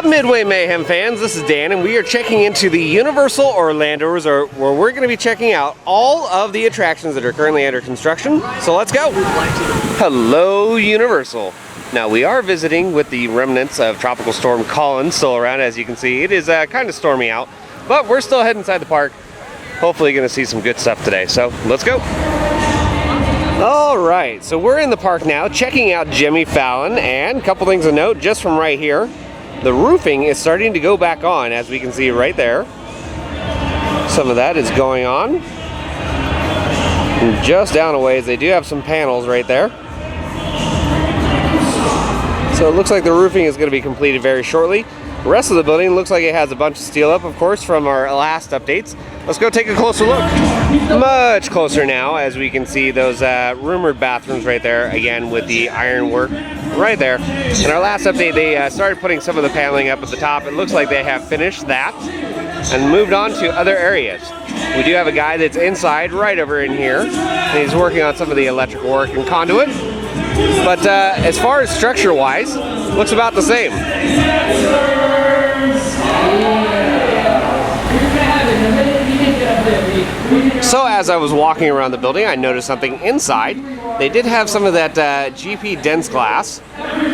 up, Midway Mayhem fans? This is Dan, and we are checking into the Universal Orlando Resort, where we're going to be checking out all of the attractions that are currently under construction. So let's go. Hello, Universal. Now, we are visiting with the remnants of Tropical Storm Colin still around. As you can see, it is kind of stormy out, but we're still heading inside the park. Hopefully going to see some good stuff today. So let's go. All right, so we're in the park now, checking out Jimmy Fallon, and a couple things to note just from right here. The roofing is starting to go back on, as we can see right there. Some of that is going on. And just down a ways, they do have some panels right there. So it looks like the roofing is going to be completed very shortly. The rest of the building looks like it has a bunch of steel up, of course, from our last updates. Let's go take a closer look. Much closer now, as we can see those rumored bathrooms right there, again with the ironwork right there. In our last update, they started putting some of the paneling up at the top. It looks like they have finished that and moved on to other areas. We do have a guy that's inside right over in here, and he's working on some of the electrical work and conduit. But as far as structure-wise, looks about the same. So as I was walking around the building, I noticed something inside. They did have some of that GP dense glass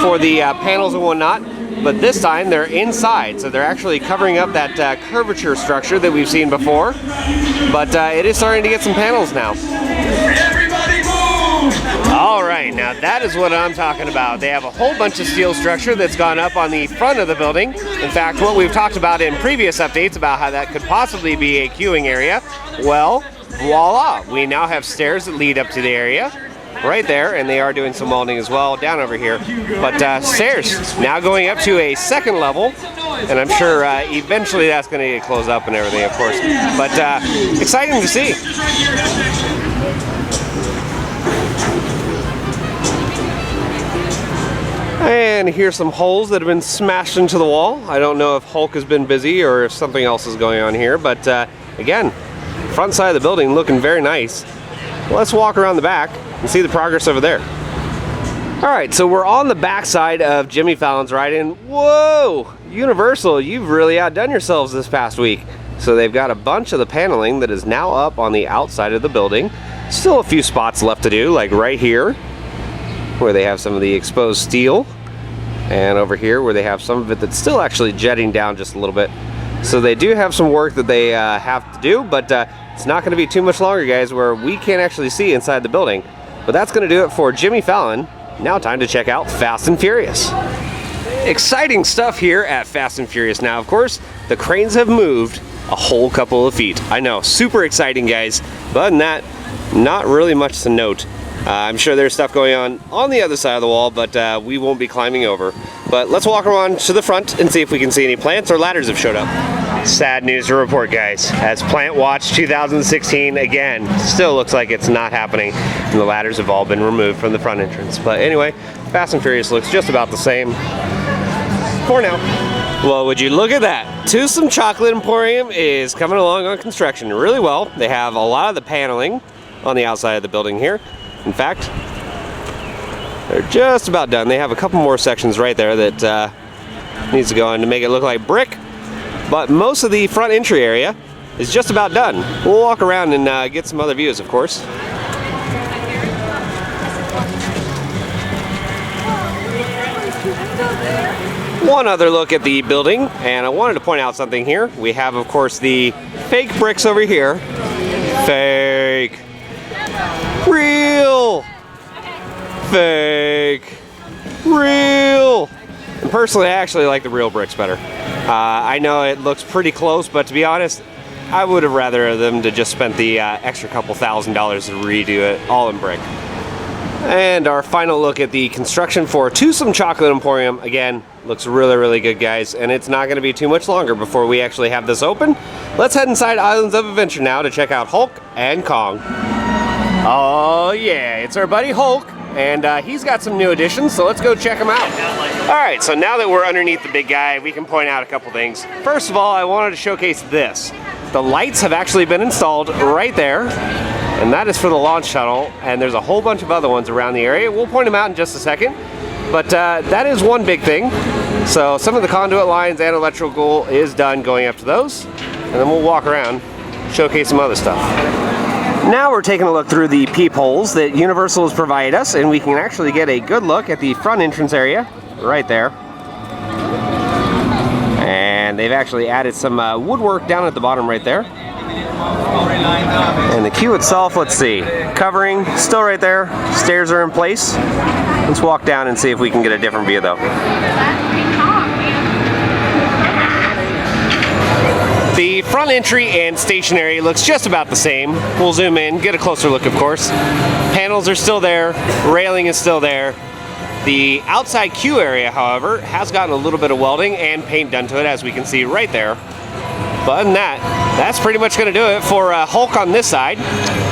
for the panels and whatnot, but this time they're inside, so they're actually covering up that curvature structure that we've seen before. But it is starting to get some panels now. All right, now that is what I'm talking about. They have a whole bunch of steel structure that's gone up on the front of the building. In fact, what we've talked about in previous updates about how that could possibly be a queuing area, well, voila, we now have stairs that lead up to the area right there, and they are doing some welding as well down over here. But stairs now going up to a second level, and I'm sure eventually that's going to get closed up and everything, of course. But exciting to see. And here's some holes that have been smashed into the wall. I don't know if Hulk has been busy or if something else is going on here, but again, front side of the building looking very nice. Let's walk around the back and see the progress over there. All right, so we're on the back side of Jimmy Fallon's ride, and whoa, Universal, you've really outdone yourselves this past week. So they've got a bunch of the paneling that is now up on the outside of the building. Still a few spots left to do, like right here, where they have some of the exposed steel, and over here where they have some of it that's still actually jetting down just a little bit. So they do have some work that they have to do, but it's not going to be too much longer, guys, where we can't actually see inside the building. But that's going to do it for Jimmy Fallon. Now time to check out Fast and Furious. Exciting stuff here at Fast and Furious. Now, of course, the cranes have moved a whole couple of feet. I know, super exciting, guys. But other than that, not really much to note. I'm sure there's stuff going on the other side of the wall, but we won't be climbing over. But let's walk around to the front and see if we can see any plants or ladders have showed up. Sad news to report, guys, as Plant Watch 2016 again still looks like it's not happening, and the ladders have all been removed from the front entrance. But anyway, Fast and Furious looks just about the same for now. Well, would you look at that? Twosome Chocolate Emporium is coming along on construction really well. They have a lot of the paneling on the outside of the building here. In fact, they're just about done. They have a couple more sections right there that needs to go on to make it look like brick. But most of the front entry area is just about done. We'll walk around and get some other views, of course. One other look at the building, and I wanted to point out something here. We have, of course, the fake bricks over here. Fake. Real. Fake. Real. And personally, I actually like the real bricks better. I know it looks pretty close, but to be honest, I would have rather them to just spent the extra couple $1,000s to redo it all in brick. And our final look at the construction for Twosome Chocolate Emporium, again, looks really, really good, guys, and it's not going to be too much longer before we actually have this open. Let's head inside Islands of Adventure now to check out Hulk and Kong. Oh yeah, it's our buddy Hulk, and he's got some new additions, so let's go check him out. Alright, so now that we're underneath the big guy, we can point out a couple things. First of all, I wanted to showcase this. The lights have actually been installed right there, and that is for the launch shuttle, and there's a whole bunch of other ones around the area. We'll point them out in just a second. But that is one big thing. So some of the conduit lines and electrical is done going up to those. And then we'll walk around, showcase some other stuff. Now we're taking a look through the peepholes that Universal has provided us, and we can actually get a good look at the front entrance area right there. And they've actually added some woodwork down at the bottom right there. And the queue itself, let's see, covering still right there, stairs are in place. Let's walk down and see if we can get a different view though. The front entry and stationary looks just about the same. We'll zoom in, get a closer look of course. Panels are still there, railing is still there. The outside queue area, however, has gotten a little bit of welding and paint done to it, as we can see right there. But other than that, that's pretty much going to do it for Hulk on this side.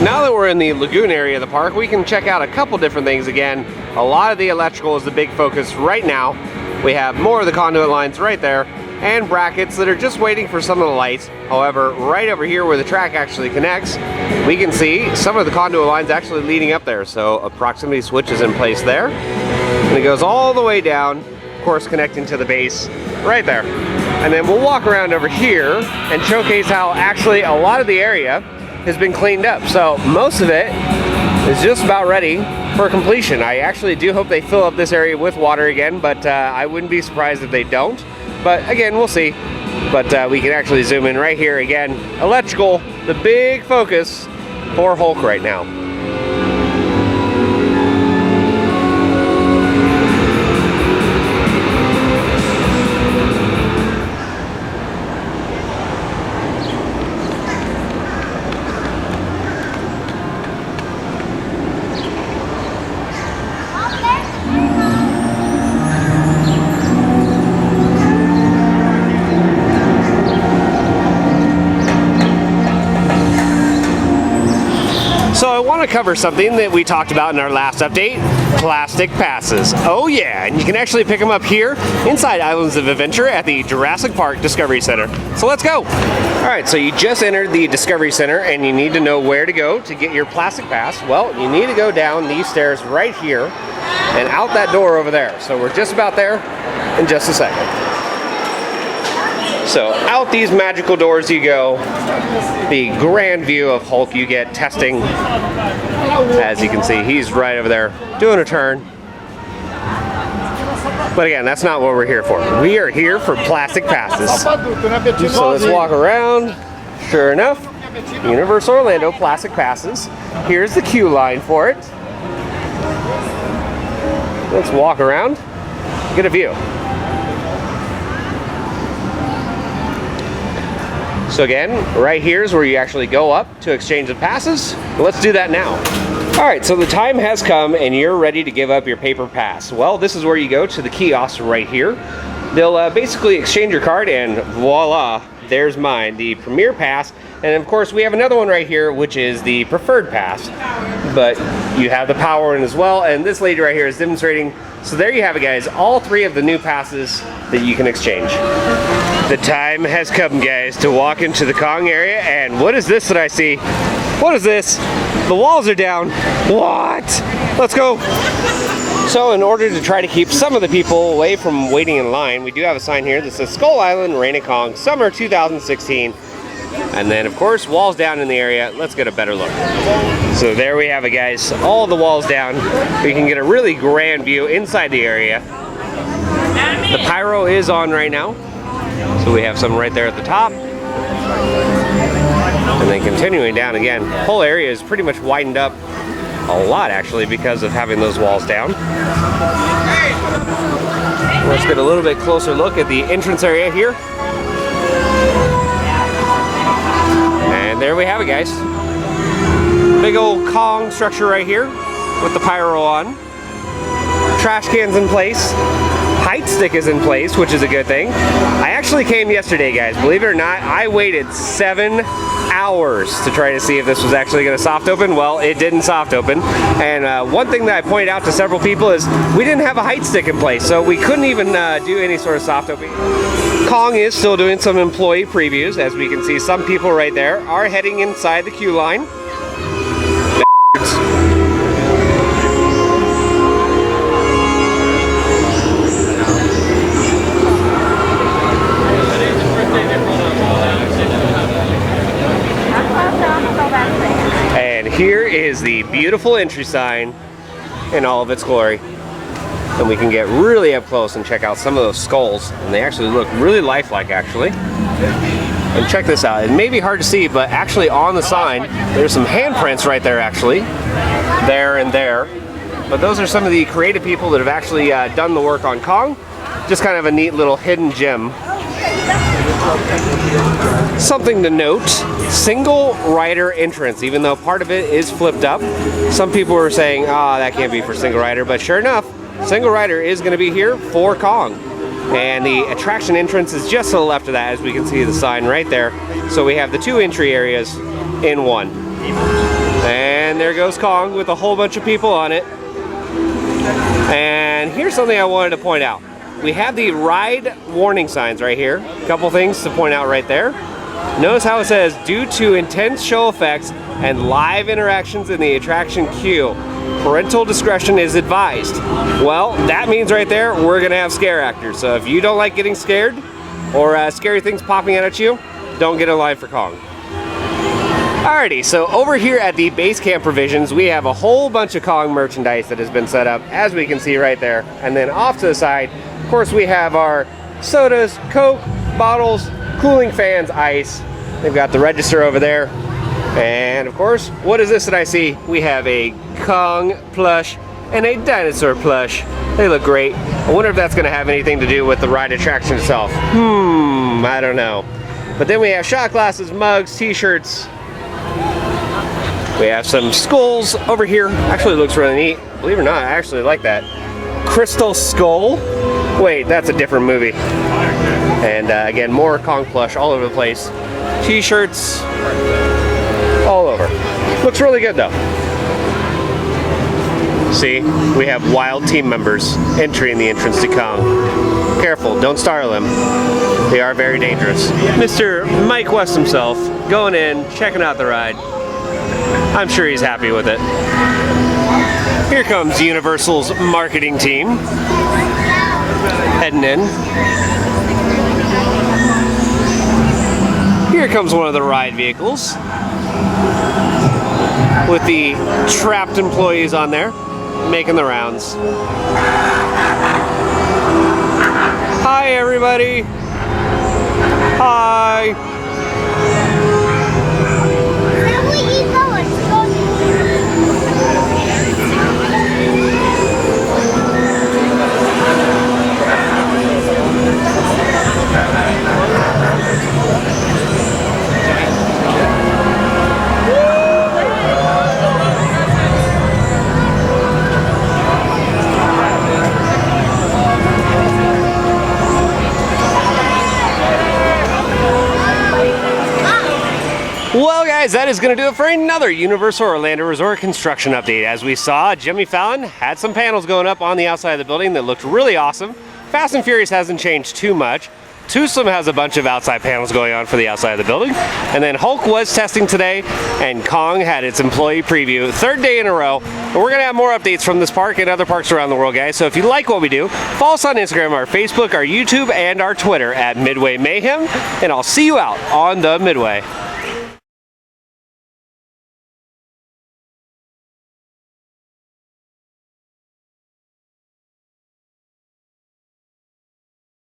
Now that we're in the lagoon area of the park, we can check out a couple different things again. A lot of the electrical is the big focus right now. We have more of the conduit lines right there, and brackets that are just waiting for some of the lights. However, right over here where the track actually connects, we can see some of the conduit lines actually leading up there. So a proximity switch is in place there. And it goes all the way down, of course connecting to the base right there. And then we'll walk around over here and showcase how actually a lot of the area has been cleaned up. So most of it is just about ready for completion. I actually do hope they fill up this area with water again, but I wouldn't be surprised if they don't. But again, we'll see. But we can actually zoom in right here again. Electrical, the big focus for Hulk right now. So I want to cover something that we talked about in our last update, plastic passes. Oh yeah, and you can actually pick them up here inside Islands of Adventure at the Jurassic Park Discovery Center. So let's go. All right, so you just entered the Discovery Center and you need to know where to go to get your plastic pass. Well, you need to go down these stairs right here and out that door over there. So we're just about there in just a second. So out these magical doors you go. The grand view of Hulk you get testing. As you can see, he's right over there doing a turn. But again, that's not what we're here for. We are here for plastic passes. So let's walk around. Sure enough, Universal Orlando plastic passes. Here's the queue line for it. Let's walk around, get a view. So again, right here is where you actually go up to exchange the passes. Let's do that now. All right, so the time has come and you're ready to give up your paper pass. Well, this is where you go to the kiosk right here. They'll basically exchange your card and voila, there's mine, the Premier Pass. And of course, we have another one right here, which is the Preferred Pass. But you have the Power one as well, and this lady right here is demonstrating. So there you have it, guys, all three of the new passes that you can exchange. The time has come, guys, to walk into the Kong area, and what is this that I see? What is this? The walls are down. What? Let's go. So in order to try to keep some of the people away from waiting in line, we do have a sign here that says Skull Island Reign of Kong Summer 2016. And then of course, walls down in the area. Let's get a better look. So there we have it, guys. All the walls down. We can get a really grand view inside the area. The pyro is on right now. So we have some right there at the top. And then continuing down again, the whole area is pretty much widened up a lot actually because of having those walls down. Let's get a little bit closer look at the entrance area here. And there we have it, guys. Big old Kong structure right here with the pyro on. Trash cans in place. Height stick is in place, which is a good thing. I actually came yesterday, guys. Believe it or not, I waited 7 hours to try to see if this was actually going to soft open. Well, it didn't soft open. And one thing that I pointed out to several people is we didn't have a height stick in place, so we couldn't even do any sort of soft opening. Kong is still doing some employee previews. As we can see, some people right there are heading inside the queue line. here is the beautiful entry sign in all of its glory. And we can get really up close and check out some of those skulls. And they actually look really lifelike, actually. And check this out. It may be hard to see, but actually on the sign, there's some handprints right there, actually. There and there. But those are some of the creative people that have actually done the work on Kong. Just kind of a neat little hidden gem. Something to note, single rider entrance, even though part of it is flipped up. Some people were saying, that can't be for single rider, but sure enough, single rider is going to be here for Kong. And the attraction entrance is just to the left of that, as we can see the sign right there. So we have the two entry areas in one. And there goes Kong with a whole bunch of people on it. And here's something I wanted to point out. We have the ride warning signs right here. A couple things to point out right there. Notice how it says, due to intense show effects and live interactions in the attraction queue, parental discretion is advised. Well, that means right there, we're gonna have scare actors. So if you don't like getting scared or scary things popping out at you, don't get in line for Kong. Alrighty, so over here at the base camp provisions, we have a whole bunch of Kong merchandise that has been set up, as we can see right there. And then off to the side, of course, we have our sodas, Coke, bottles, cooling fans, ice. They've got the register over there. And of course, what is this that I see? We have a Kong plush and a dinosaur plush. They look great. I wonder if that's gonna have anything to do with the ride attraction itself. I don't know. But then we have shot glasses, mugs, t-shirts. We have some skulls over here. Actually looks really neat. Believe it or not, I actually like that. Crystal Skull. Wait, that's a different movie. And again, more Kong plush all over the place. T-shirts, all over. Looks really good though. See, we have wild team members entering the entrance to Kong. Careful, don't startle them. They are very dangerous. Mr. Mike West himself, going in, checking out the ride. I'm sure he's happy with it. Here comes Universal's marketing team. Heading in. Here comes one of the ride vehicles with the trapped employees on there, making the rounds. Hi everybody! Hi! Well guys, that is going to do it for another Universal Orlando Resort construction update. As we saw, Jimmy Fallon had some panels going up on the outside of the building that looked really awesome. Fast and Furious hasn't changed too much. Twosome has a bunch of outside panels going on for the outside of the building. And then Hulk was testing today, and Kong had its employee preview, third day in a row. And we're gonna have more updates from this park and other parks around the world, guys. So if you like what we do, follow us on Instagram, our Facebook, our YouTube, and our Twitter at Midway Mayhem. And I'll see you out on the Midway.